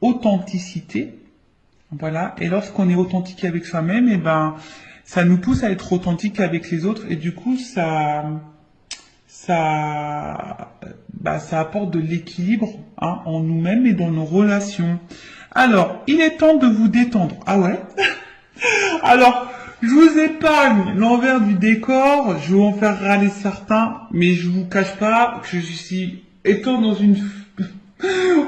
authenticité. Voilà. Et lorsqu'on est authentique avec soi-même, et ben, ça nous pousse à être authentique avec les autres. Et du coup, ça apporte de l'équilibre, hein, en nous-mêmes et dans nos relations. Alors, il est temps de vous détendre. Ah ouais? Alors, je vous épargne l'envers du décor, je vais en faire râler certains, mais je vous cache pas que je suis, étant dans une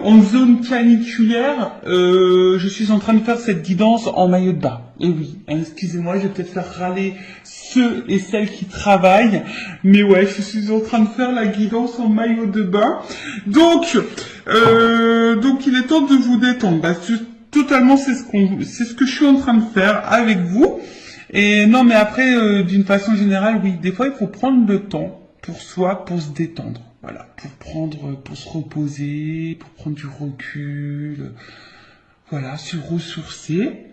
en zone caniculaire, je suis en train de faire cette guidance en maillot de bain. Et oui, hein, excusez-moi, je vais peut-être faire râler ceux et celles qui travaillent, mais ouais, je suis en train de faire la guidance en maillot de bain. Donc il est temps de vous détendre. Bah, totalement, c'est ce que je suis en train de faire avec vous. Et non, mais après, d'une façon générale, oui, des fois, il faut prendre le temps pour soi, pour se détendre. Voilà, pour se reposer, pour prendre du recul, voilà, se ressourcer.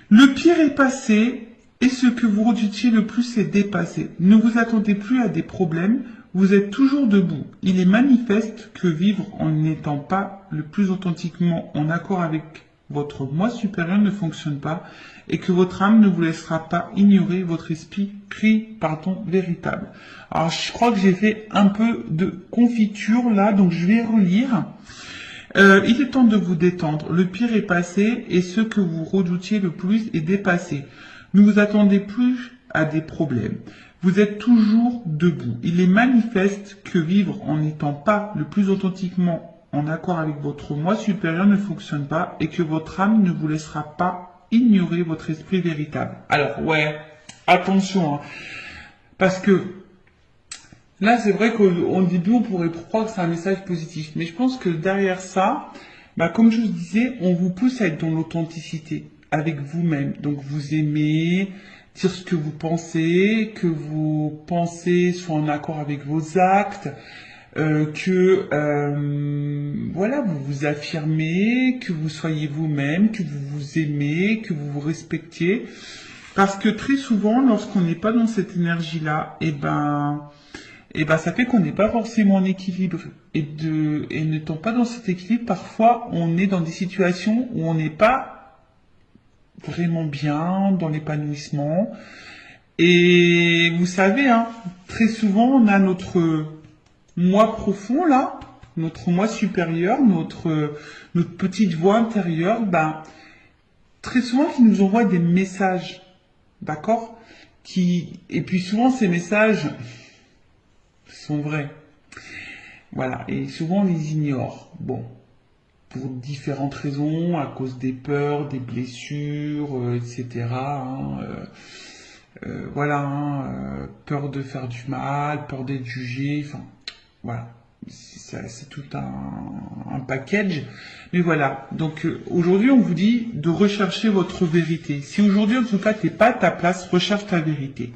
Le pire est passé, et ce que vous redoutiez le plus est dépassé. Ne vous attendez plus à des problèmes, vous êtes toujours debout. Il est manifeste que vivre en n'étant pas le plus authentiquement en accord avec votre moi supérieur ne fonctionne pas, et que votre âme ne vous laissera pas ignorer votre esprit véritable. Alors, je crois que j'ai fait un peu de confiture là, donc je vais relire. Il est temps de vous détendre. Le pire est passé et ce que vous redoutiez le plus est dépassé. Ne vous attendez plus à des problèmes. Vous êtes toujours debout. Il est manifeste que vivre en n'étant pas le plus authentiquement en accord avec votre moi supérieur ne fonctionne pas et que votre âme ne vous laissera pas ignorer votre esprit véritable. Alors, ouais, attention, hein, parce que là, c'est vrai qu'au début, on pourrait croire que c'est un message positif, mais je pense que derrière ça, bah, comme je vous disais, on vous pousse à être dans l'authenticité avec vous-même. Donc, vous aimez dire ce que vous pensez, que vos pensées soient en accord avec vos actes, voilà, vous vous affirmez, que vous soyez vous-même, que vous vous aimez, que vous vous respectiez. Parce que très souvent, lorsqu'on n'est pas dans cette énergie-là, ça fait qu'on n'est pas forcément en équilibre. Et n'étant pas dans cet équilibre, parfois, on est dans des situations où on n'est pas vraiment bien, dans l'épanouissement. Et vous savez, hein, très souvent, on a notre moi profond, là, notre moi supérieur, notre petite voix intérieure, très souvent, qui nous envoie des messages. D'accord? Et puis souvent, ces messages sont vrais. Voilà. Et souvent, on les ignore. Bon. Pour différentes raisons, à cause des peurs, des blessures, etc. Voilà. Peur de faire du mal, peur d'être jugé. Enfin, voilà. C'est tout un package. Mais voilà. Donc aujourd'hui, on vous dit de rechercher votre vérité. Si aujourd'hui, en tout cas, t'es pas à ta place, recherche ta vérité.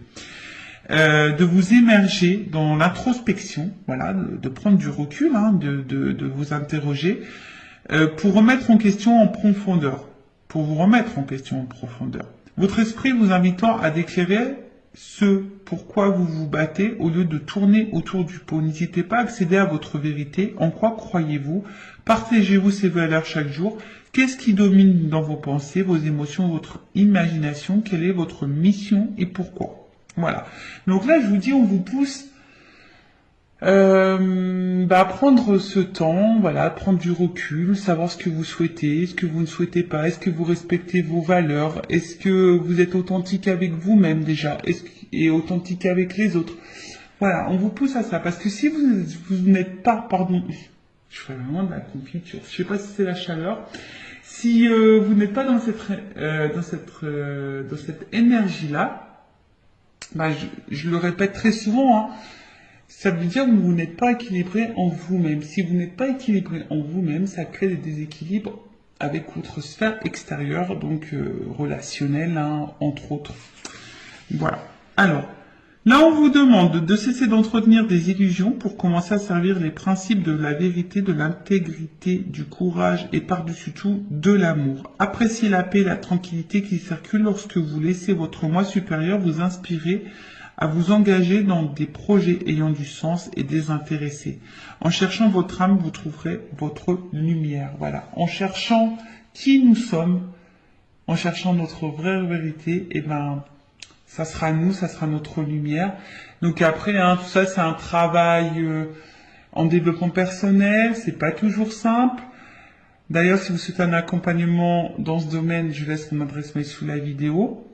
De vous immerger dans l'introspection, voilà, de prendre du recul, hein, de vous interroger, pour remettre en question en profondeur. Pour vous remettre en question en profondeur. Votre esprit vous invitant à déclarer ce pourquoi vous vous battez au lieu de tourner autour du pot. N'hésitez pas à accéder à votre vérité. En quoi croyez-vous? Partagez-vous ces valeurs chaque jour. Qu'est-ce qui domine dans vos pensées, vos émotions, votre imagination? Quelle est votre mission et pourquoi? Voilà. Donc là, je vous dis, on vous pousse à prendre ce temps, voilà, prendre du recul, savoir ce que vous souhaitez, ce que vous ne souhaitez pas, est-ce que vous respectez vos valeurs, est-ce que vous êtes authentique avec vous-même déjà, et authentique avec les autres. Voilà, on vous pousse à ça, parce que si vous n'êtes pas, pardon, je fais vraiment de la confiture, je sais pas si c'est la chaleur, si vous n'êtes pas dans cette énergie-là, je le répète très souvent, hein, ça veut dire que vous n'êtes pas équilibré en vous-même. Si vous n'êtes pas équilibré en vous-même, ça crée des déséquilibres avec votre sphère extérieure, donc relationnelle, hein, entre autres. Voilà. Alors, là, on vous demande de cesser d'entretenir des illusions pour commencer à servir les principes de la vérité, de l'intégrité, du courage et par-dessus tout, de l'amour. Appréciez la paix et la tranquillité qui circulent lorsque vous laissez votre moi supérieur vous inspirer à vous engager dans des projets ayant du sens et désintéressés. En cherchant votre âme, vous trouverez votre lumière. Voilà. En cherchant qui nous sommes, en cherchant notre vraie vérité, eh ben, ça sera nous, ça sera notre lumière. Donc après, hein, tout ça, c'est un travail en développement personnel. C'est pas toujours simple. D'ailleurs, si vous souhaitez un accompagnement dans ce domaine, je laisse mon adresse mail sous la vidéo.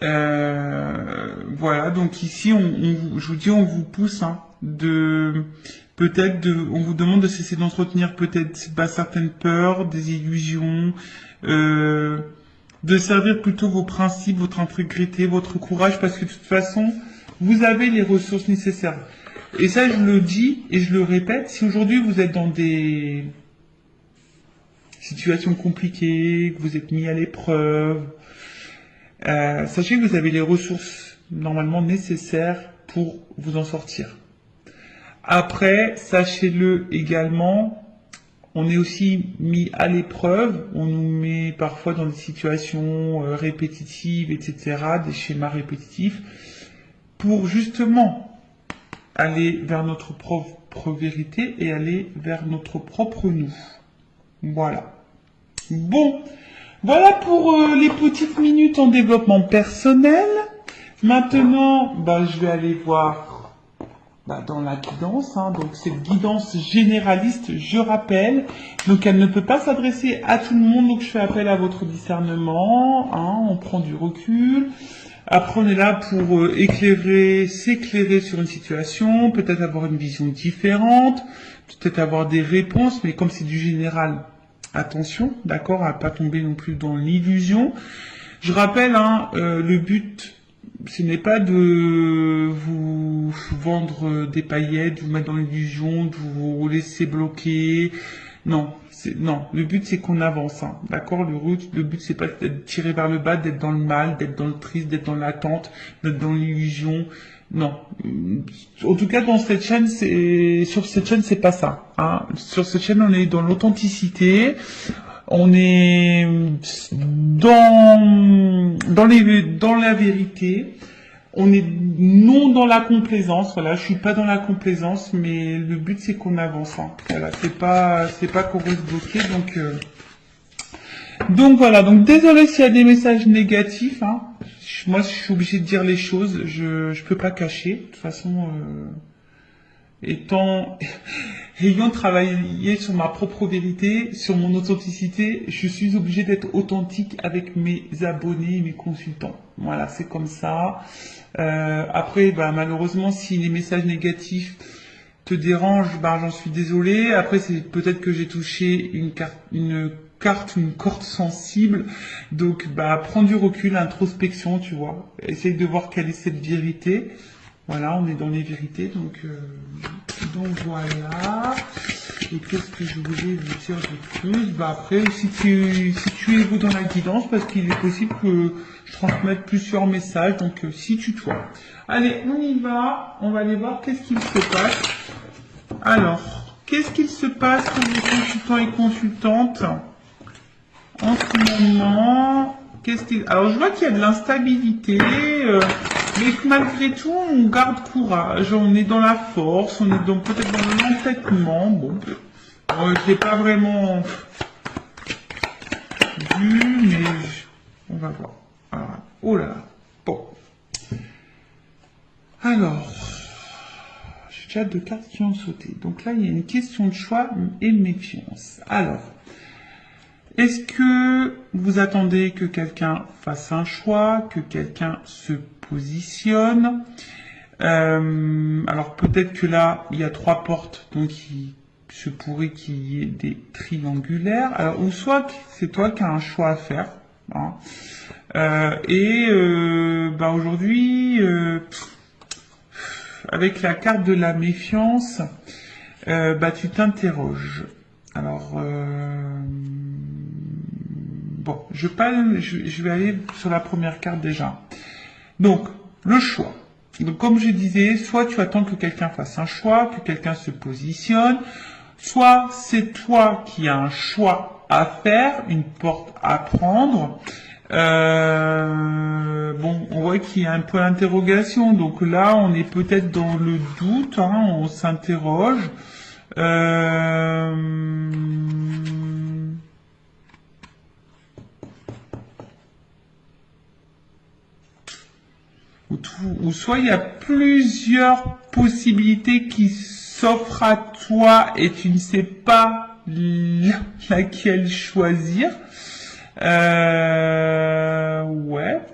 Voilà, donc ici, je vous dis, on vous pousse hein, on vous demande de cesser d'entretenir peut-être certaines peurs, des illusions, de servir plutôt vos principes, votre intégrité, votre courage, parce que de toute façon, vous avez les ressources nécessaires. Et ça, je le dis et je le répète, si aujourd'hui vous êtes dans des situations compliquées, que vous êtes mis à l'épreuve, sachez que vous avez les ressources normalement nécessaires pour vous en sortir. Après, sachez-le également, on est aussi mis à l'épreuve, on nous met parfois dans des situations répétitives, etc., des schémas répétitifs, pour justement aller vers notre propre vérité et aller vers notre propre nous. Voilà. Bon, voilà pour les petites minutes en développement personnel. Maintenant, je vais aller voir dans la guidance. Hein, donc cette guidance généraliste, je rappelle, donc elle ne peut pas s'adresser à tout le monde. Donc je fais appel à votre discernement. Hein, on prend du recul. Après, on est là pour s'éclairer sur une situation, peut-être avoir une vision différente, peut-être avoir des réponses, mais comme c'est du général, attention, d'accord, à pas tomber non plus dans l'illusion. Je rappelle, hein, le but, ce n'est pas de vous vendre des paillettes, de vous mettre dans l'illusion, de vous laisser bloquer. Non, le but c'est qu'on avance, hein, d'accord. Le but c'est pas d'être tiré vers le bas, d'être dans le mal, d'être dans le triste, d'être dans l'attente, d'être dans l'illusion. Non, en tout cas sur cette chaîne c'est pas ça. Hein. Sur cette chaîne on est dans l'authenticité, on est dans la vérité. On est non dans la complaisance, voilà, je suis pas dans la complaisance, mais le but c'est qu'on avance, hein. Voilà, c'est pas qu'on reste bloqué, donc voilà, donc désolé s'il y a des messages négatifs, hein. Moi je suis obligé de dire les choses, je peux pas cacher, de toute façon, ayant travaillé sur ma propre vérité, sur mon authenticité, je suis obligé d'être authentique avec mes abonnés et mes consultants. Voilà, c'est comme ça. Après, malheureusement, si les messages négatifs te dérangent, j'en suis désolé. Après, c'est peut-être que j'ai touché une corde sensible. Donc, prends du recul, introspection, tu vois. Essaye de voir quelle est cette vérité. Voilà, on est dans les vérités, donc voilà. Et qu'est-ce que je voulais vous dire de plus? Après, situez-vous dans la guidance, parce qu'il est possible que je transmette plusieurs messages, donc situe-toi. Allez, on y va, on va aller voir qu'est-ce qu'il se passe. Alors, qu'est-ce qu'il se passe pour les consultants et consultantes en ce moment? Alors, je vois qu'il y a de l'instabilité, mais malgré tout, on garde courage, on est dans la force, on est peut-être dans l'entêtement. Bon, je l'ai pas vraiment vu, mais on va voir. Alors, oh là là, bon. Alors, j'ai déjà 2 cartes qui ont sauté. Donc là, il y a une question de choix et de méfiance. Alors, est-ce que vous attendez que quelqu'un fasse un choix, que quelqu'un se positionne? Alors peut-être que là, il y a 3 portes, donc il se pourrait qu'il y ait des triangulaires. Alors, ou soit c'est toi qui as un choix à faire. Hein. Aujourd'hui, avec la carte de la méfiance, tu t'interroges. Alors, bon, je vais aller sur la première carte déjà. Donc, le choix. Donc, comme je disais, soit tu attends que quelqu'un fasse un choix, que quelqu'un se positionne, soit c'est toi qui as un choix à faire, une porte à prendre. Bon, on voit qu'il y a un point d'interrogation. Donc là, on est peut-être dans le doute, hein, on s'interroge. Ou soit il y a plusieurs possibilités qui s'offrent à toi et tu ne sais pas laquelle choisir. Ouais,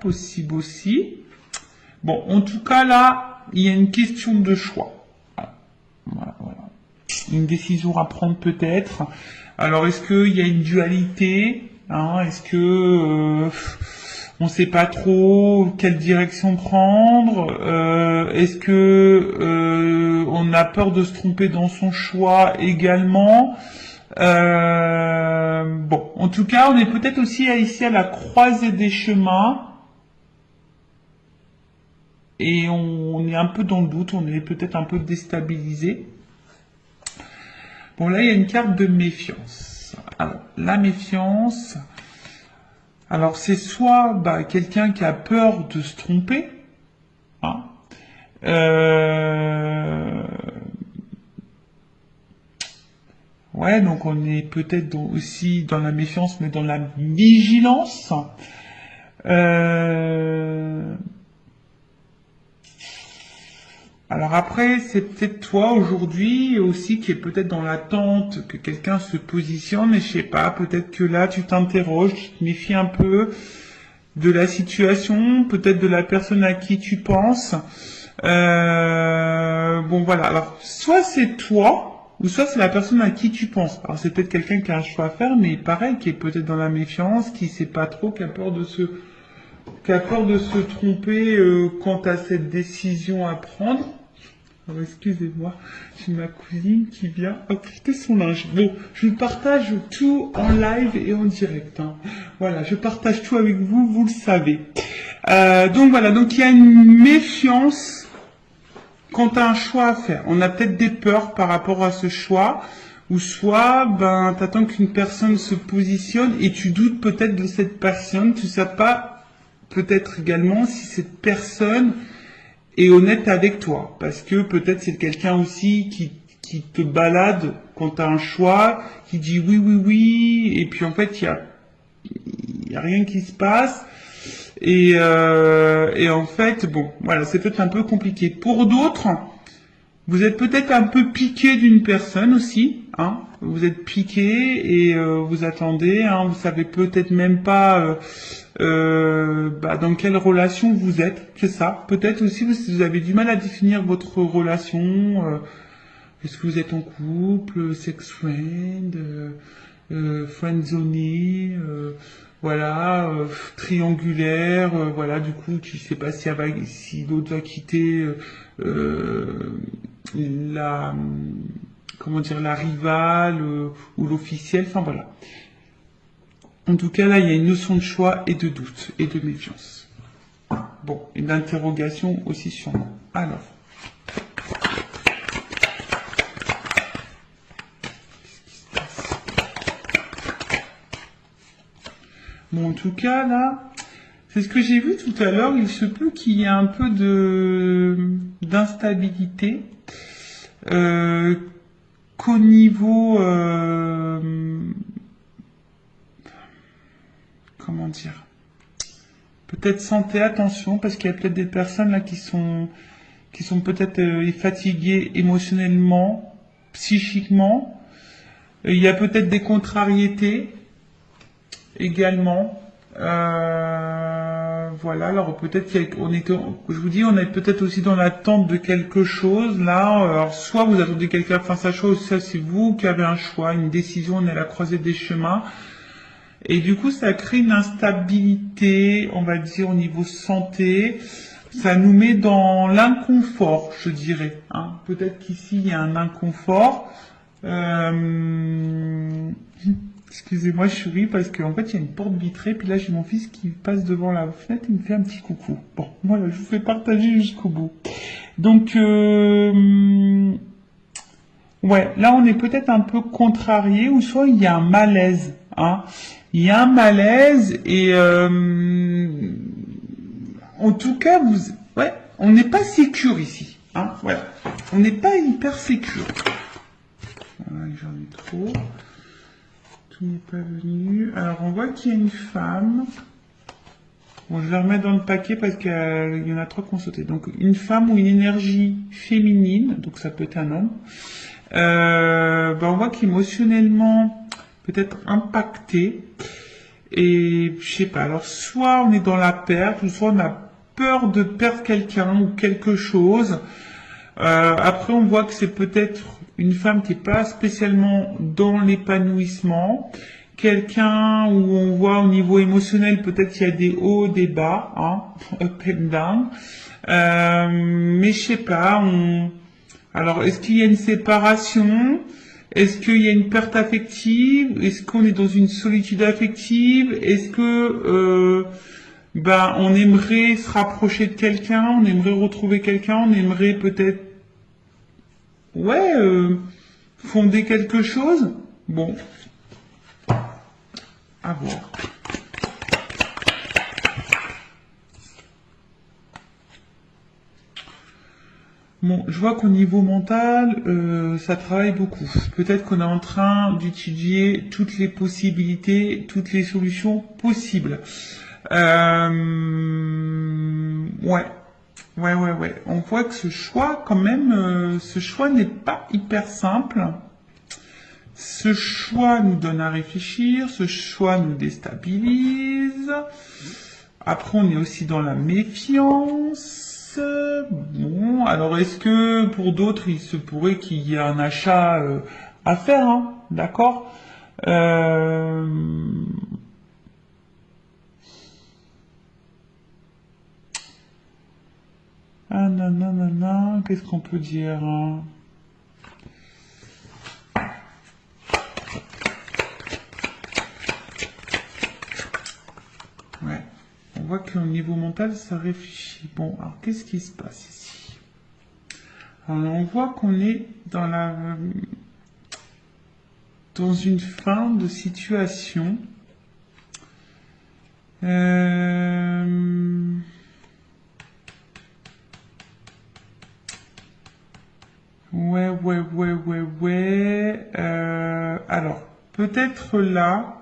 possible aussi. Bon, en tout cas là, il y a une question de choix. Voilà, voilà. Une décision à prendre peut-être. Alors, est-ce qu'il y a une dualité, hein, est-ce que on sait pas trop quelle direction prendre, est-ce que on a peur de se tromper dans son choix également. Bon, en tout cas, on est peut-être aussi ici à la croisée des chemins et on est un peu dans le doute, on est peut-être un peu déstabilisé. Bon, là, il y a une carte de méfiance. Alors, la méfiance, alors c'est soit quelqu'un qui a peur de se tromper, hein, ouais, donc on est peut-être aussi dans la méfiance, mais dans la vigilance. Alors après, c'est peut-être toi aujourd'hui aussi qui est peut-être dans l'attente que quelqu'un se positionne, mais je sais pas, peut-être que là tu t'interroges, tu te méfies un peu de la situation, peut-être de la personne à qui tu penses. Bon voilà, alors soit c'est toi, ou soit c'est la personne à qui tu penses. Alors c'est peut-être quelqu'un qui a un choix à faire, mais pareil, qui est peut-être dans la méfiance, qui sait pas trop, qui a peur de se tromper quant à cette décision à prendre. Alors, excusez-moi, j'ai ma cousine qui vient apporter son linge. Bon, je partage tout en live et en direct, hein. Voilà, je partage tout avec vous, vous le savez. Donc voilà, donc il y a une méfiance quant à un choix à faire. On a peut-être des peurs par rapport à ce choix, ou soit, t'attends qu'une personne se positionne et tu doutes peut-être de cette personne, tu sais pas peut-être également si cette personne est honnête avec toi, parce que peut-être c'est quelqu'un aussi qui te balade quand tu as un choix, qui dit oui, oui, oui, et puis en fait il y a rien qui se passe, et en fait, bon, voilà, c'est peut-être un peu compliqué. Pour d'autres, vous êtes peut-être un peu piqué d'une personne aussi, hein. Vous êtes piqué et vous attendez, hein. Vous savez peut-être même pas dans quelle relation vous êtes. C'est ça. Peut-être aussi vous avez du mal à définir votre relation. Est-ce que vous êtes en couple, sex friend, friendzoné, voilà, triangulaire, voilà. Du coup, tu sais pas si l'autre va quitter la la rivale ou l'officiel, enfin voilà. En tout cas, là, il y a une notion de choix et de doute et de méfiance. Bon, et d'interrogation aussi sûrement. Alors. Bon, en tout cas, là, c'est ce que j'ai vu tout à l'heure. Il se peut qu'il y ait un peu d'instabilité. Qu'au niveau comment dire, peut-être santé, attention, parce qu'il y a peut-être des personnes là qui sont peut-être fatiguées émotionnellement, psychiquement. Il y a peut-être des contrariétés également. Voilà, alors peut-être je vous dis, on est peut-être aussi dans l'attente de quelque chose là. Alors soit vous attendez quelqu'un fasse sa chose, ça c'est vous qui avez un choix, une décision, on est à la croisée des chemins. Et du coup, ça crée une instabilité, on va dire, au niveau santé. Ça nous met dans l'inconfort, je dirais, hein. Peut-être qu'ici, il y a un inconfort. Excusez-moi, je souris parce qu'en fait, il y a une porte vitrée. Puis là, j'ai mon fils qui passe devant la fenêtre et me fait un petit coucou. Bon, voilà, je vous fais partager jusqu'au bout. Donc, ouais, là, on est peut-être un peu contrarié ou soit il y a un malaise, hein. il y a un malaise et en tout cas, ouais, on n'est pas sécure ici. Hein, voilà. On n'est pas hyper sécure. Voilà, j'en ai trop. Tout n'est pas venu. Alors, on voit qu'il y a une femme. Bon, je vais remettre dans le paquet parce qu'il y en a trois qui ont sauté. Donc, une femme ou une énergie féminine, donc ça peut être un homme. On voit qu'émotionnellement, peut-être impacté. Et je sais pas. Alors, soit on est dans la perte, ou soit on a peur de perdre quelqu'un ou quelque chose. Après, on voit que c'est peut-être une femme qui est pas spécialement dans l'épanouissement. Quelqu'un où on voit au niveau émotionnel, peut-être qu'il y a des hauts, des bas, hein, up and down. Mais je sais pas. Alors, est-ce qu'il y a une séparation? Est-ce qu'il y a une perte affective? Est-ce qu'on est dans une solitude affective? Est-ce que on aimerait se rapprocher de quelqu'un, on aimerait retrouver quelqu'un, on aimerait peut-être fonder quelque chose? Bon, à voir. Bon, je vois qu'au niveau mental, ça travaille beaucoup. Peut-être qu'on est en train d'étudier toutes les possibilités, toutes les solutions possibles. Ouais. On voit que ce choix, quand même, ce choix n'est pas hyper simple. Ce choix nous donne à réfléchir, ce choix nous déstabilise. Après, on est aussi dans la méfiance. Bon, alors est-ce que pour d'autres, il se pourrait qu'il y ait un achat à faire, hein, d'accord? Ah nanana, qu'est-ce qu'on peut dire, hein? Ouais, on voit qu'au niveau mental, ça réfléchit. Bon, alors qu'est-ce qui se passe ici? Alors on voit qu'on est dans une fin de situation. Ouais. Alors, peut-être là,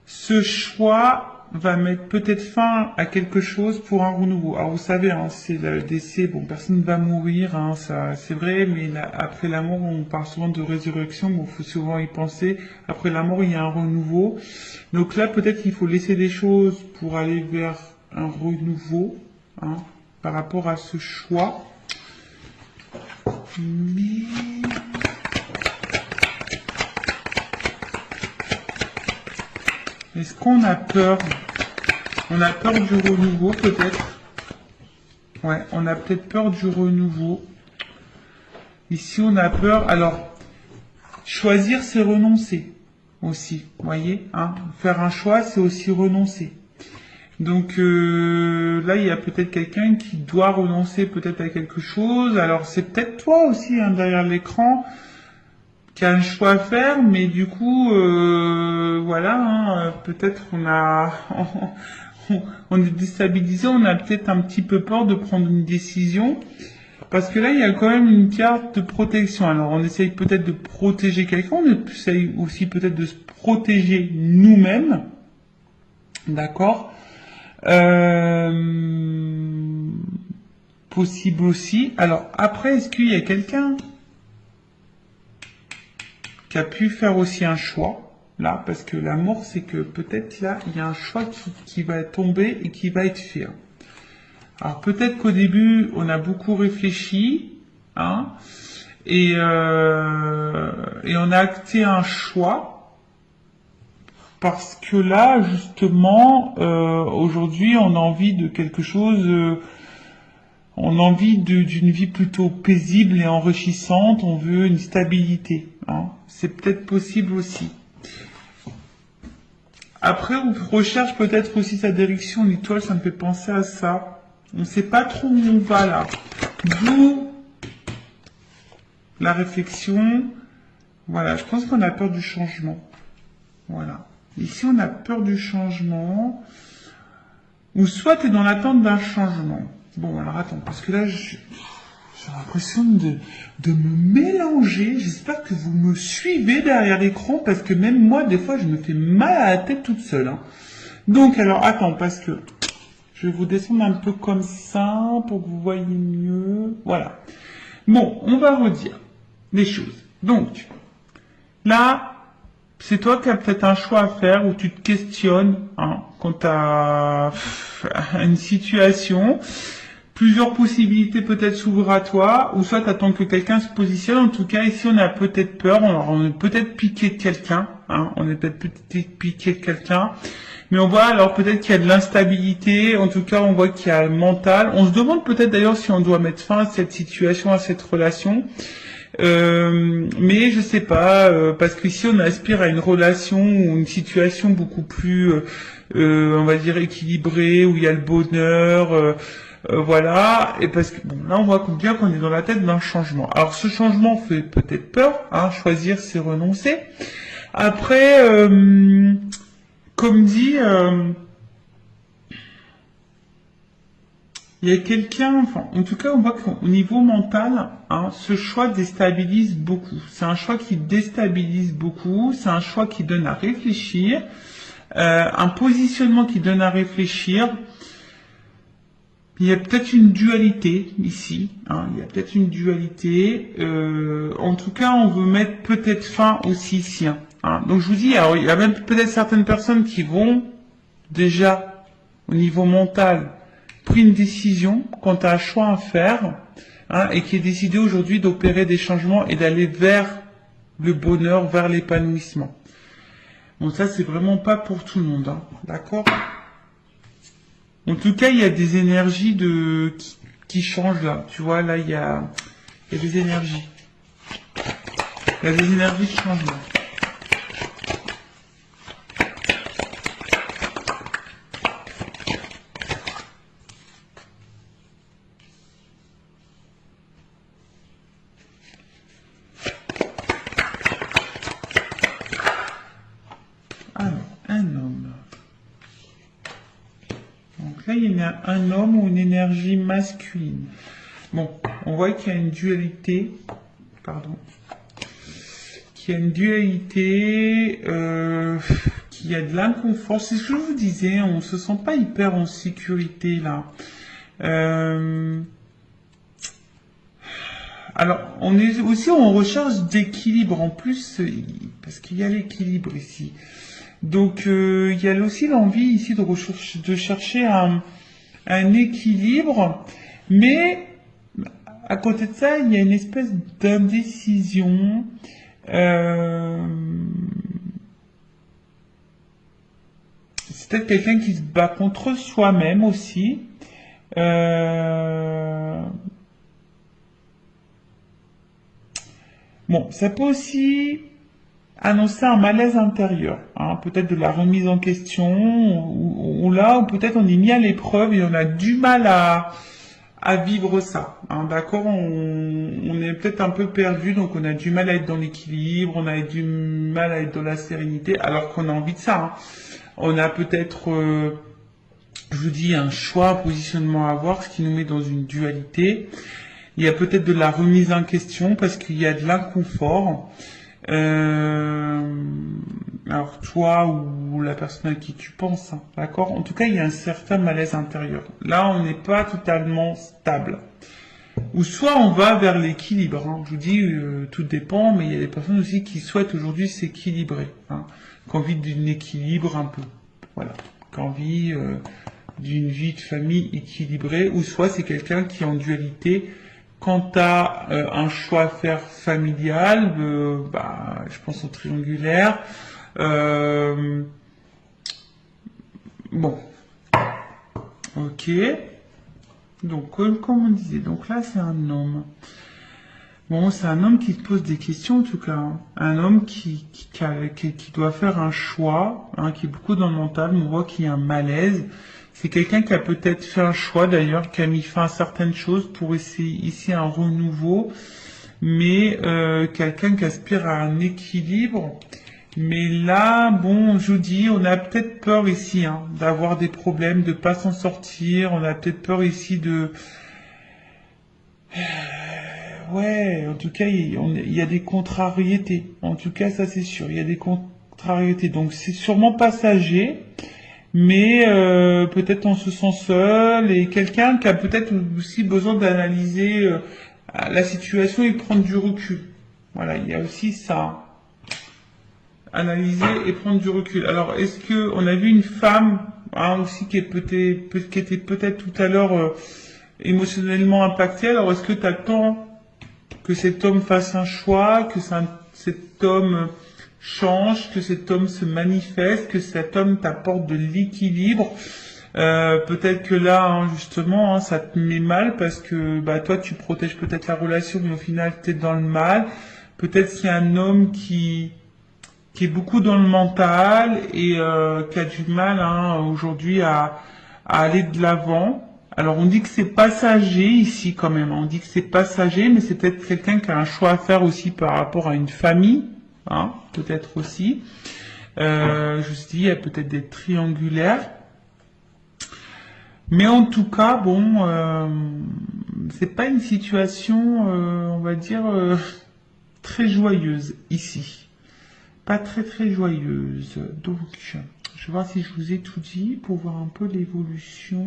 ce choix va mettre peut-être fin à quelque chose pour un renouveau. Alors, vous savez, hein, c'est le décès, bon, personne ne va mourir, hein, ça, c'est vrai, mais après la mort, on parle souvent de résurrection, bon, faut souvent y penser. Après la mort, il y a un renouveau. Donc là, peut-être qu'il faut laisser des choses pour aller vers un renouveau, hein, par rapport à ce choix. Mais est-ce qu'on a peur? On a peur du renouveau, peut-être. Ouais, on a peut-être peur du renouveau. Ici, on a peur. Alors, choisir, c'est renoncer aussi. Vous voyez, hein? Faire un choix, c'est aussi renoncer. Donc là, il y a peut-être quelqu'un qui doit renoncer peut-être à quelque chose. Alors c'est peut-être toi aussi, hein, derrière l'écran, qui a un choix à faire, mais du coup, voilà, hein, peut-être on est déstabilisé, on a peut-être un petit peu peur de prendre une décision. Parce que là, il y a quand même une carte de protection. Alors, on essaye peut-être de protéger quelqu'un, on essaye aussi peut-être de se protéger nous-mêmes. D'accord? Possible aussi. Alors après, est-ce qu'il y a quelqu'un qui a pu faire aussi un choix là, parce que l'amour, c'est que peut-être là, il y a un choix qui va tomber et qui va être fait. Alors peut-être qu'au début, on a beaucoup réfléchi, hein, et on a acté un choix. Parce que là, justement, aujourd'hui, on a envie de quelque chose, on a envie d'une vie plutôt paisible et enrichissante, on veut une stabilité. Hein. C'est peut-être possible aussi. Après, on recherche peut-être aussi sa direction, l'étoile, ça me fait penser à ça. On ne sait pas trop où on va là. D'où la réflexion. Voilà, je pense qu'on a peur du changement. Voilà. Ici, on a peur du changement. Ou soit tu es dans l'attente d'un changement. Bon, alors attends, parce que là, j'ai l'impression de me mélanger. J'espère que vous me suivez derrière l'écran, parce que même moi, des fois, je me fais mal à la tête toute seule. Hein. Donc, alors, attends, parce que je vais vous descendre un peu comme ça, pour que vous voyez mieux. Voilà. Bon, on va redire les choses. Donc, là, c'est toi qui as peut-être un choix à faire où tu te questionnes hein, quant à une situation. Plusieurs possibilités peut-être s'ouvrent à toi, ou soit tu attends que quelqu'un se positionne. En tout cas, ici, on a peut-être peur, on est peut-être piqué de quelqu'un, hein, on est peut-être piqué de quelqu'un. Mais on voit alors peut-être qu'il y a de l'instabilité, en tout cas on voit qu'il y a le mental. On se demande peut-être d'ailleurs si on doit mettre fin à cette situation, à cette relation. Mais je sais pas, parce qu'ici on aspire à une relation ou une situation beaucoup plus, on va dire équilibrée, où il y a le bonheur, voilà. Et parce que bon, là on voit bien qu'on est dans la tête d'un changement. Alors ce changement fait peut-être peur, hein, choisir c'est renoncer. Après, comme dit, il y a quelqu'un, enfin, en tout cas, on voit qu'au niveau mental, hein, ce choix déstabilise beaucoup. C'est un choix qui déstabilise beaucoup, c'est un choix qui donne à réfléchir, un positionnement qui donne à réfléchir. Il y a peut-être une dualité ici, hein, il y a peut-être une dualité. En tout cas, on veut mettre peut-être fin aussi ici. Hein. Donc je vous dis, alors, il y a même peut-être certaines personnes qui vont déjà, au niveau mental, pris une décision quant à un choix à faire, hein, et qui est décidé aujourd'hui d'opérer des changements et d'aller vers le bonheur, vers l'épanouissement. Bon, ça, c'est vraiment pas pour tout le monde, hein, d'accord? En tout cas, il y a des énergies qui changent là. Tu vois, là, il y a des énergies. Il y a des énergies de changement. Alors, un homme. Donc là, il y a un homme ou une énergie masculine. Bon, on voit qu'il y a une dualité. Pardon. Qu'il y a une dualité, qu'il y a de l'inconfort. C'est ce que je vous disais, on se sent pas hyper en sécurité là. Alors, on est aussi en recherche d'équilibre en plus, parce qu'il y a l'équilibre ici. Donc, il y a aussi l'envie ici de chercher un équilibre, mais à côté de ça, il y a une espèce d'indécision. C'est peut-être quelqu'un qui se bat contre soi-même aussi. Bon, ça peut aussi annoncer un malaise intérieur, hein, peut-être de la remise en question, ou là, ou peut-être on est mis à l'épreuve et on a du mal à vivre ça. Hein, d'accord, on est peut-être un peu perdu, donc on a du mal à être dans l'équilibre, on a du mal à être dans la sérénité, alors qu'on a envie de ça. Hein. On a peut-être, je vous dis, un choix, un positionnement à avoir, ce qui nous met dans une dualité. Il y a peut-être de la remise en question parce qu'il y a de l'inconfort. Alors toi ou la personne à qui tu penses, hein, d'accord? En tout cas, il y a un certain malaise intérieur. Là, on n'est pas totalement stable. Ou soit on va vers l'équilibre. Hein. Je vous dis, tout dépend, mais il y a des personnes aussi qui souhaitent aujourd'hui s'équilibrer, hein, qui ont envie d'un équilibre un peu, voilà, qui ont envie d'une vie de famille équilibrée. Ou soit c'est quelqu'un qui est en dualité. Quant à un choix à faire familial, je pense au triangulaire. Bon, ok. Donc, comme on disait, donc là c'est un homme. Bon, c'est un homme qui se pose des questions en tout cas. Hein. Un homme qui doit faire un choix, hein, qui est beaucoup dans le mental. On voit qu'il y a un malaise. C'est quelqu'un qui a peut-être fait un choix d'ailleurs, qui a mis fin à certaines choses pour essayer ici un renouveau, mais quelqu'un qui aspire à un équilibre. Mais là, bon, je vous dis, on a peut-être peur ici, hein, d'avoir des problèmes, de pas s'en sortir. On a peut-être peur ici de... Ouais, en tout cas, il y a des contrariétés. En tout cas, ça c'est sûr, il y a des contrariétés. Donc c'est sûrement passager, mais peut-être on se sent seul et quelqu'un qui a peut-être aussi besoin d'analyser la situation et prendre du recul. Voilà, il y a aussi ça. Analyser et prendre du recul. Alors, est-ce que on a vu une femme aussi qui était peut-être tout à l'heure émotionnellement impactée. Alors, est-ce que tu attends que cet homme fasse un choix, que cet homme change, que cet homme se manifeste, que cet homme t'apporte de l'équilibre? Peut-être que là, justement, ça te met mal parce que toi, tu protèges peut-être la relation, mais au final, tu es dans le mal. Peut-être qu'il y a un homme qui est beaucoup dans le mental et qui a du mal aujourd'hui à aller de l'avant. Alors on dit que c'est passager ici quand même, on dit que c'est passager, mais c'est peut-être quelqu'un qui a un choix à faire aussi par rapport à une famille, peut-être aussi. Je me suis dit, il y a peut-être des triangulaires. Mais en tout cas, bon, c'est pas une situation, on va dire, très joyeuse ici. Pas très très joyeuse. Donc, je vais voir si je vous ai tout dit pour voir un peu l'évolution.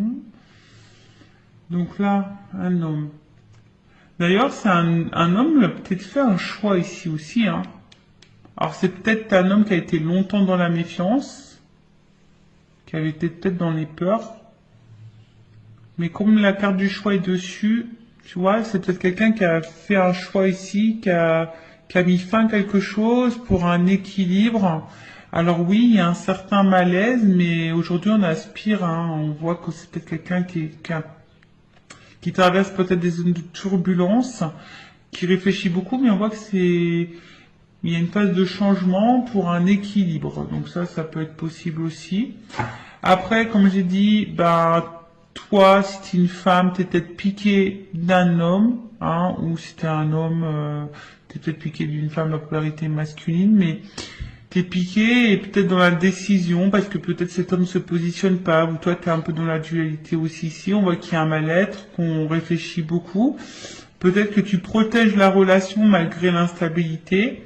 Donc là, un homme. D'ailleurs, c'est un homme qui a peut-être fait un choix ici aussi. Alors, c'est peut-être un homme qui a été longtemps dans la méfiance, qui avait été peut-être dans les peurs. Mais comme la carte du choix est dessus, tu vois, c'est peut-être quelqu'un qui a fait un choix ici, qui a mis fin à quelque chose pour un équilibre. Alors oui, il y a un certain malaise, mais aujourd'hui on aspire, on voit que c'est peut-être quelqu'un qui traverse peut-être des zones de turbulence, qui réfléchit beaucoup, mais on voit que il y a une phase de changement pour un équilibre. Donc ça peut être possible aussi. Après, comme j'ai dit, toi, si t'es une femme, t'es peut-être piqué d'un homme, ou si t'es un homme, t'es peut-être piqué d'une femme, la polarité masculine, mais t'es piqué et peut-être dans la décision, parce que peut-être cet homme se positionne pas, ou toi t'es un peu dans la dualité aussi ici, on voit qu'il y a un mal-être, qu'on réfléchit beaucoup. Peut-être que tu protèges la relation malgré l'instabilité.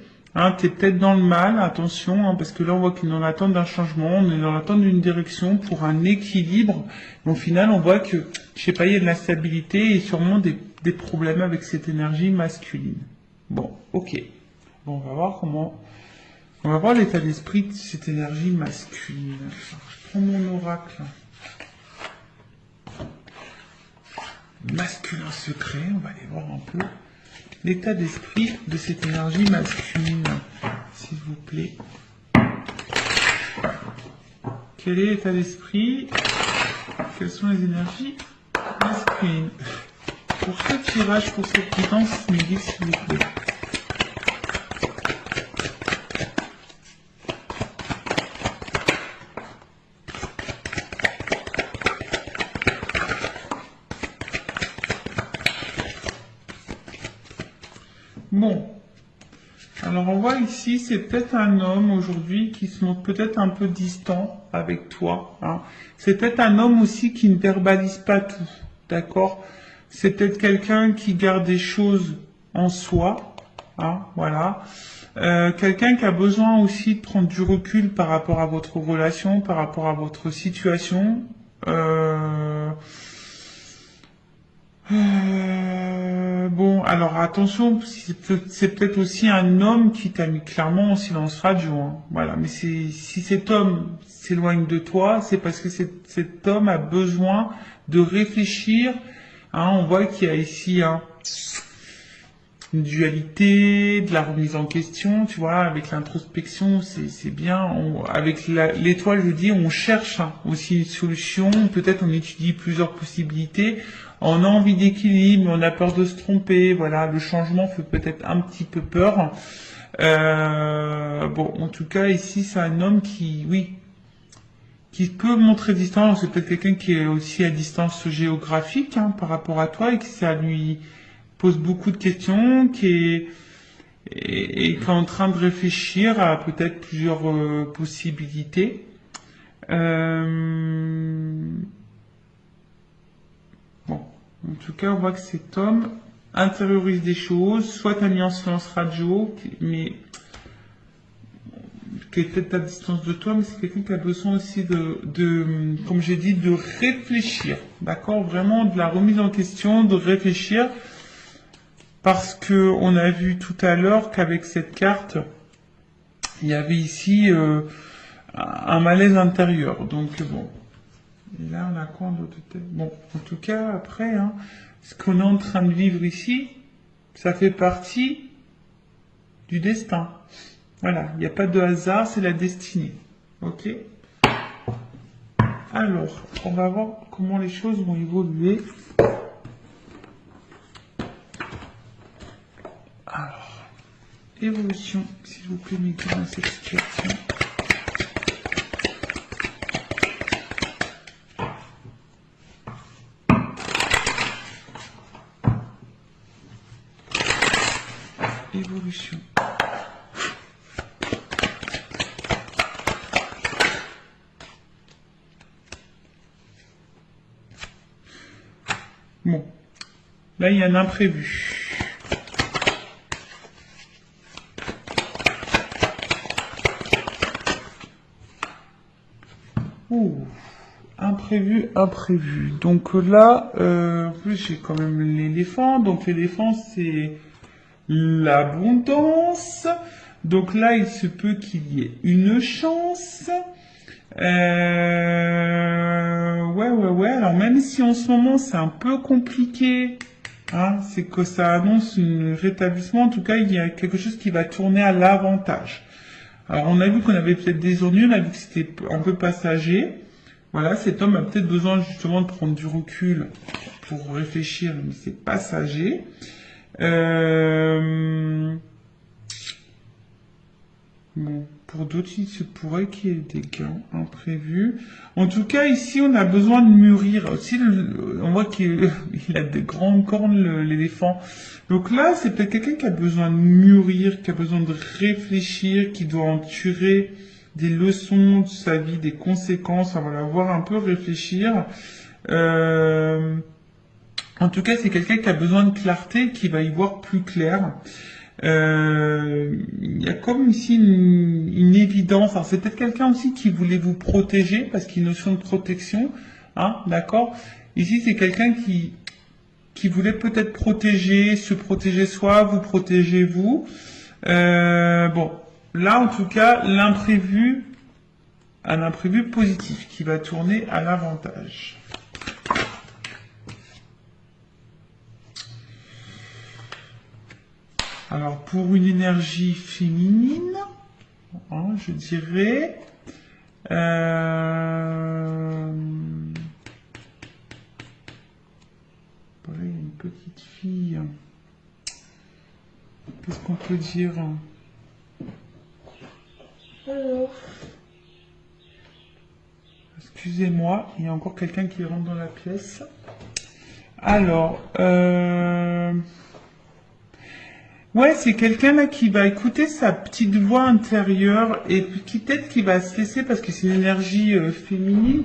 T'es peut-être dans le mal, attention, parce que là on voit qu'il est dans l'attente d'un changement, on est dans l'attente d'une direction pour un équilibre. Mais au final, on voit que, je sais pas, il y a de l'instabilité et sûrement des problèmes avec cette énergie masculine. Bon, ok. Bon, on va voir l'état d'esprit de cette énergie masculine. Alors, je prends mon oracle. Masculin secret, on va aller voir un peu l'état d'esprit de cette énergie masculine, s'il vous plaît. Quel est l'état d'esprit? Quelles sont les énergies masculines? Pour ce tirage, pour cette guidance, me dites s'il vous plaît. Bon, alors on voit ici, c'est peut-être un homme aujourd'hui qui se montre peut-être un peu distant avec toi. C'est peut-être un homme aussi qui ne verbalise pas tout, d'accord? C'est peut-être quelqu'un qui garde des choses en soi, voilà. Quelqu'un qui a besoin aussi de prendre du recul par rapport à votre relation, par rapport à votre situation. Bon, alors attention, c'est peut-être aussi un homme qui t'a mis clairement en silence radio. Voilà, mais si cet homme s'éloigne de toi, c'est parce que cet homme a besoin de réfléchir. On voit qu'il y a ici une dualité, de la remise en question, tu vois, avec l'introspection, c'est bien. Avec l'étoile, je dis, on cherche aussi une solution. Peut-être on étudie plusieurs possibilités. On a envie d'équilibre, mais on a peur de se tromper. Voilà, le changement fait peut-être un petit peu peur. Bon, en tout cas, ici, c'est un homme qui peut montrer distance. C'est peut-être quelqu'un qui est aussi à distance géographique par rapport à toi et que ça lui pose beaucoup de questions, qui et qui est en train de réfléchir à peut-être plusieurs possibilités. Bon, en tout cas, on voit que cet homme intériorise des choses, soit un lien silence radio, mais qui est peut-être à distance de toi, mais c'est quelqu'un qui a besoin aussi comme j'ai dit, de réfléchir, d'accord? Vraiment de la remise en question, de réfléchir, parce que on a vu tout à l'heure qu'avec cette carte, il y avait ici un malaise intérieur. Donc bon, et là on a quoi d'autre? Bon, en tout cas après, hein, ce qu'on est en train de vivre ici, ça fait partie du destin. Voilà, il n'y a pas de hasard, c'est la destinée. Ok? Alors, on va voir comment les choses vont évoluer. Alors, évolution, s'il vous plaît, mettez dans cette situation. Évolution. Bon, là il y a un imprévu. Ouh, imprévu. Donc là, en plus j'ai quand même l'éléphant. Donc l'éléphant c'est l'abondance. Donc là il se peut qu'il y ait une chance. Ouais. Alors même si en ce moment c'est un peu compliqué, hein, c'est que ça annonce un rétablissement. En tout cas, il y a quelque chose qui va tourner à l'avantage. Alors on a vu qu'on avait peut-être des ennuis, on a vu que c'était un peu passager. Voilà, cet homme a peut-être besoin justement de prendre du recul pour réfléchir, mais c'est passager. Bon, pour d'autres, il se pourrait qu'il y ait des gains imprévus. En tout cas, ici, on a besoin de mûrir. Aussi, on voit qu'il a des grandes cornes, l'éléphant. Donc là, c'est peut-être quelqu'un qui a besoin de mûrir, qui a besoin de réfléchir, qui doit en tirer des leçons de sa vie, des conséquences. On va la voir un peu réfléchir. En tout cas, c'est quelqu'un qui a besoin de clarté, qui va y voir plus clair. Il y a comme ici une évidence. Alors c'est peut-être quelqu'un aussi qui voulait vous protéger parce qu'il y a une notion de protection, hein, d'accord. Ici c'est quelqu'un qui voulait peut-être se protéger soi, vous protéger vous. Bon, là en tout cas un imprévu positif qui va tourner à l'avantage. Alors, pour une énergie féminine, hein, je dirais... Voilà, il y a une petite fille. Qu'est-ce qu'on peut dire? Excusez-moi, il y a encore quelqu'un qui rentre dans la pièce. Alors... Ouais, c'est quelqu'un là qui va écouter sa petite voix intérieure et qui peut-être qui va se laisser, parce que c'est une énergie féminine,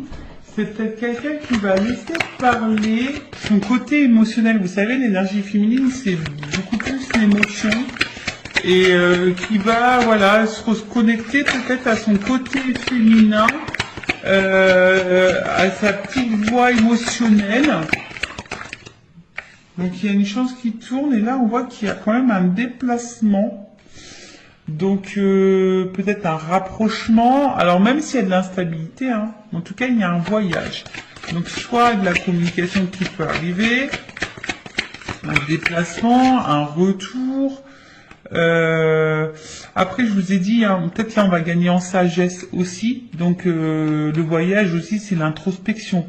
c'est peut-être quelqu'un qui va laisser parler son côté émotionnel. Vous savez, l'énergie féminine, c'est beaucoup plus l'émotion et qui va, voilà, se connecter peut-être à son côté féminin, à sa petite voix émotionnelle. Donc il y a une chance qui tourne et là on voit qu'il y a quand même un déplacement. Donc peut-être un rapprochement. Alors même s'il y a de l'instabilité, hein, en tout cas il y a un voyage. Donc soit de la communication qui peut arriver, un déplacement, un retour. Après je vous ai dit, hein, peut-être là on va gagner en sagesse aussi. Donc le voyage aussi c'est l'introspection.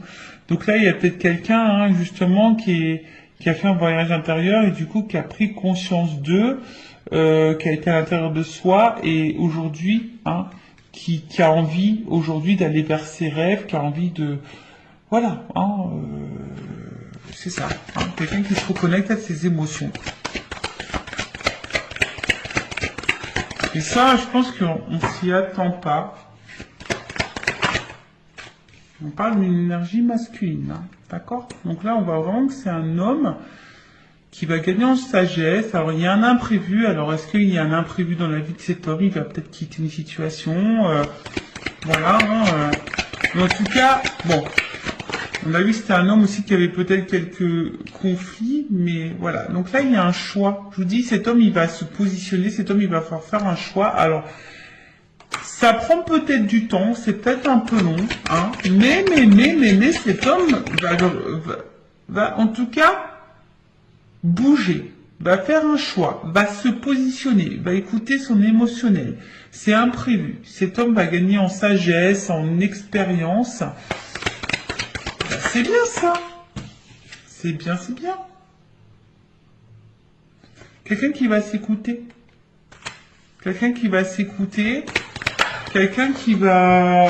Donc là il y a peut-être quelqu'un hein, justement qui a fait un voyage intérieur et du coup qui a pris conscience d'eux, qui a été à l'intérieur de soi et aujourd'hui, hein, qui a envie aujourd'hui d'aller vers ses rêves, qui a envie de, voilà, hein, c'est ça, hein, quelqu'un qui se reconnecte à ses émotions. Et ça, je pense qu'on s'y attend pas. On parle d'une énergie masculine, hein, d'accord? Donc là, on voit vraiment que c'est un homme qui va gagner en sagesse. Alors, il y a un imprévu. Alors, est-ce qu'il y a un imprévu dans la vie de cet homme? Il va peut-être quitter une situation. Voilà. Hein, mais en tout cas, bon, on a vu que c'était un homme aussi qui avait peut-être quelques conflits, mais voilà. Donc là, il y a un choix. Je vous dis, cet homme, il va se positionner. Cet homme, il va falloir faire un choix. Alors, ça prend peut-être du temps. C'est peut-être un peu long, hein. Mais, cet homme va en tout cas, bouger, va faire un choix, va se positionner, va écouter son émotionnel. C'est imprévu. Cet homme va gagner en sagesse, en expérience. Ben, c'est bien ça. C'est bien, c'est bien. Quelqu'un qui va s'écouter. Quelqu'un qui va s'écouter. Quelqu'un qui va...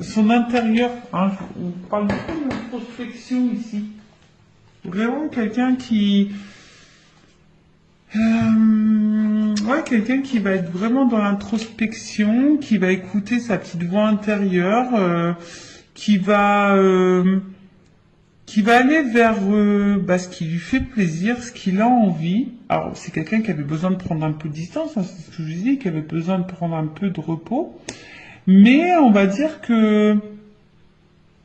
Son intérieur. Hein, on parle beaucoup d'introspection ici. Vraiment quelqu'un qui... ouais, quelqu'un qui va être vraiment dans l'introspection, qui va écouter sa petite voix intérieure, qui va aller vers ce qui lui fait plaisir, ce qu'il a envie. Alors, c'est quelqu'un qui avait besoin de prendre un peu de distance, hein, c'est ce que je dis, qui avait besoin de prendre un peu de repos. Mais on va dire que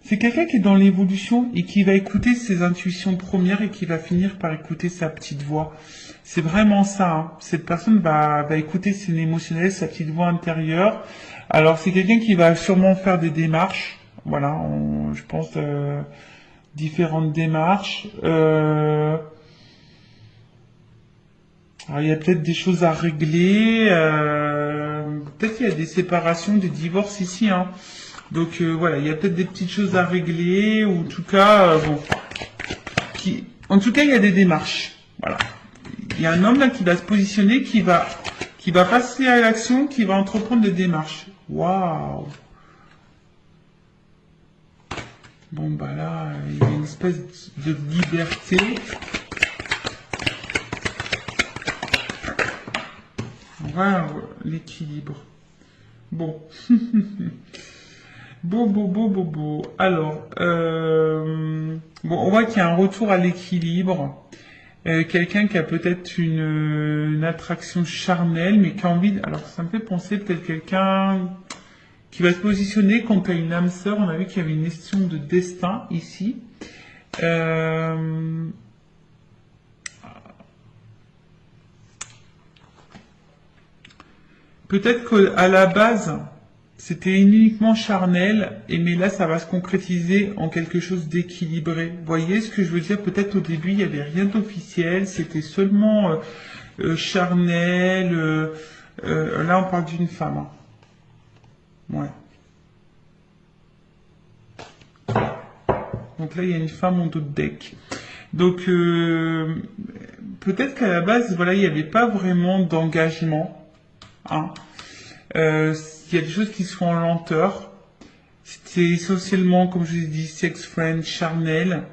c'est quelqu'un qui est dans l'évolution et qui va écouter ses intuitions premières et qui va finir par écouter sa petite voix. C'est vraiment ça. Hein. Cette personne va écouter ses émotionnels, sa petite voix intérieure. Alors c'est quelqu'un qui va sûrement faire des démarches. Voilà, je pense différentes démarches. Alors il y a peut-être des choses à régler. Peut-être qu'il y a des séparations, des divorces ici. Hein. Donc voilà, il y a peut-être des petites choses à régler, ou en tout cas, en tout cas, il y a des démarches. Voilà. Il y a un homme là qui va se positionner, qui va passer à l'action, qui va entreprendre des démarches. Waouh. Bon bah là, il y a une espèce de liberté. Voilà l'équilibre. Bon. Beau. Alors, on voit qu'il y a un retour à l'équilibre. Quelqu'un qui a peut-être une attraction charnelle, mais qui a envie... Alors, ça me fait penser peut-être quelqu'un qui va se positionner contre une âme sœur. On a vu qu'il y avait une question de destin ici. Peut-être qu'à la base... C'était uniquement charnel, mais là, ça va se concrétiser en quelque chose d'équilibré. Vous voyez ce que je veux dire? Peut-être au début, il n'y avait rien d'officiel, c'était seulement charnel. Là, on parle d'une femme. Hein. Ouais. Donc là, il y a une femme en dos de deck. Donc, peut-être qu'à la base, voilà, il n'y avait pas vraiment d'engagement. Hein. Il y a des choses qui sont en lenteur. C'est essentiellement, comme je vous ai dit, sex friend, charnel.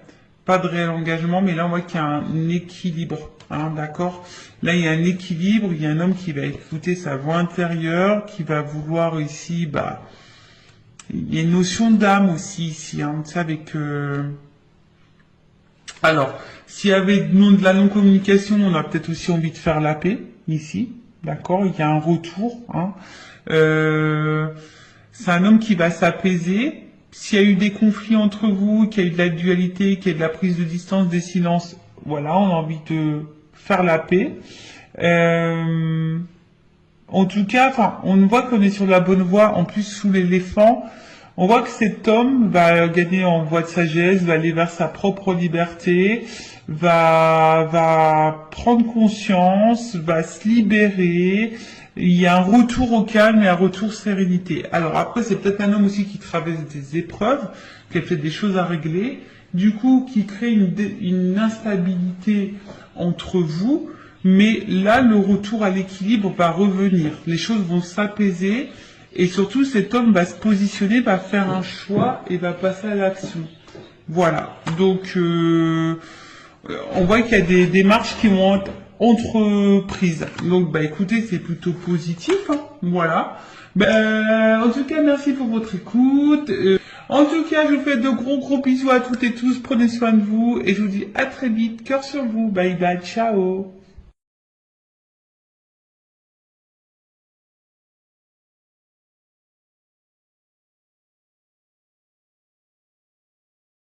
Pas de réel engagement, mais là, on voit qu'il y a un équilibre. Hein, d'accord? Là, il y a un équilibre. Il y a un homme qui va écouter sa voix intérieure, qui va vouloir ici, il y a une notion d'âme aussi ici. Hein, tu sais, avec... Alors, s'il y avait de la non-communication, on a peut-être aussi envie de faire la paix, ici. D'accord? Il y a un retour. Hein. C'est un homme qui va s'apaiser. S'il y a eu des conflits entre vous, qu'il y a eu de la dualité, qu'il y a eu de la prise de distance, des silences, voilà, on a envie de faire la paix. En tout cas, on voit qu'on est sur la bonne voie. En plus, sous l'éléphant, on voit que cet homme va gagner en voie de sagesse, va aller vers sa propre liberté, va prendre conscience, va se libérer. Il y a un retour au calme et un retour sérénité. Alors après, c'est peut-être un homme aussi qui traverse des épreuves, qui a peut-être des choses à régler, du coup qui crée une instabilité entre vous, mais là, le retour à l'équilibre va revenir. Les choses vont s'apaiser, et surtout, cet homme va se positionner, va faire un choix et va passer à l'action. Voilà. Donc, on voit qu'il y a des démarches qui vont être entreprise. Donc, bah, écoutez, c'est plutôt positif, hein, voilà. En tout cas, merci pour votre écoute. En tout cas, je vous fais de gros bisous à toutes et tous. Prenez soin de vous et je vous dis à très vite. Cœur sur vous. Bye bye. Ciao.